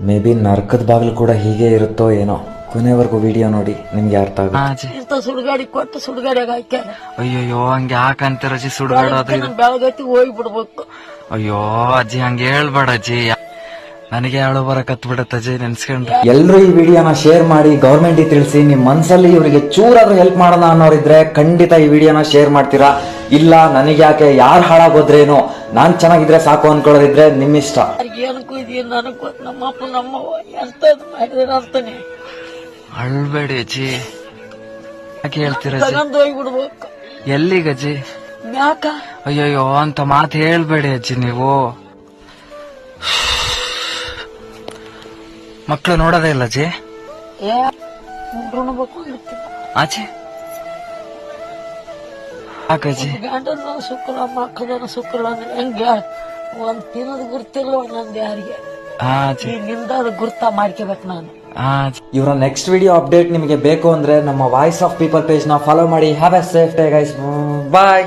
May be ನರ್ಕದ ಬಾಗಿಲು ಕೂಡ ಹೀಗೆ ಇರುತ್ತೋ ಏನೋ. ಕೊನೆವರೆಗೂ ವಿಡಿಯೋ ನೋಡಿ ನಿಮ್ಗೆ ಅರ್ಥ ಆಗುತ್ತೆ. ಇಂತ ಸುಡುಗಾಡಿ ಕೊಟ್ಟು ಸುಡುಗಾಡಿಯಾಗ ಹಾಕ್ಯಾರ. ಅಯ್ಯೋ ಹಂಗೆ ಯಾಕಂತೀರ ಅಜ್ಜಿ ಸುಡುಗಾಡು ಅದು ಇದು. ಬೆಳಗತ್ತಿ ಹೋಗಿ ಬಿಡ್ಬೇಕು. ಅಯ್ಯೋ ಅಜ್ಜಿ ಹಂಗೆ ಹೇಳ್ಬೇಡ ಅಜ್ಜಿ, ನನಗೆ ಹೇಳೋ ಬರಕತ್ ಬಿಡತ್ತ ಅಜ್ಜಿ ನೆನ್ಸ್ಕೊಂಡ್ರೆ. ಎಲ್ಲರೂ ಈ ವಿಡಿಯೋನ ಶೇರ್ ಮಾಡಿ ಗೌರ್ಮೆಂಟ್ ತಿಳಿಸಿ. ನಿಮ್ ಮನ್ಸಲ್ಲಿ ಇವರಿಗೆ ಚೂರಾದ್ರೂ ಹೆಲ್ಪ್ ಮಾಡೋಣ ಅನ್ನೋರಿದ್ರೆ ಖಂಡಿತ ಈ ವಿಡಿಯೋನ ಶೇರ್ ಮಾಡ್ತೀರಾ. ಇಲ್ಲ ನನಗೆ ಯಾಕೆ, ಯಾರು ಹಾಳಾಗೋದ್ರೇನು, ನಾನ್ ಚೆನ್ನಾಗಿದ್ರೆ ಸಾಕು ಅನ್ಕೊಳ್ಳೋದಿದ್ರೆ ನಿಮ್ಮಿಷ್ಟ. ಏನಕ್ಕೂ ಇದೆಯಲ್ಲ ನನಗೂ ನಮ್ಮಪ್ಪ ನಮ್ಮವ್ವ ಎಂತ ಮಾಡಿದ್ರೆ ಅರ್ಥನೇ. ಅಳ್ಬೇಡಿ ಅಜ್ಜಿ, ಯಾಕೆ ಹೇಳ್ತೀರ ಅಜ್ಜಿ? ತಗೊಂಡ್ ಹೋಗಿ ಬಿಡ್ಬೇಕು. ಎಲ್ಲಿಗಜ್ಜಿ? ಮ್ಯಾಕ ಅಯ್ಯಯ್ಯೋ ಅಂತ ಮಾತು ಹೇಳ್ಬೇಡಿ ಅಜ್ಜಿ ನೀವು. ಮಕ್ಳು ನೋಡೋದೇ ಇಲ್ಲ ಅಜ್ಜಿ? ಉಣ್ಬೇಕು ಅಂತಿಲ್ಲ. ಆಚೆ ಯಾಕಜ್ಜಿ? ಗಂಡನ ಸುಕ್ಕಲ ಮಕ್ಕಳನ್ನ ಸುಕ್ಕಲ ಅಂದ್ರೆ ಹೆಂಗ ಒಂದ್ ತಿನ್ನೋದು ಗುರ್ತಿಲ್ಲ ನಂದು ಯಾರಿಗೆ. ನಿಂದ ಅದು ಗುರ್ತ ಮಾಡ್ಕೋಬೇಕು ನಾನು. ಇವರ ನೆಕ್ಸ್ಟ್ ವಿಡಿಯೋ ಅಪ್ಡೇಟ್ ನಿಮಗೆ ಬೇಕು ಅಂದ್ರೆ ನಮ್ಮ ವಾಯ್ಸ್ ಆಫ್ ಪೀಪಲ್ ಪೇಜ್ ನ ಫಾಲೋ ಮಾಡಿ. Have a safe day guys, bye.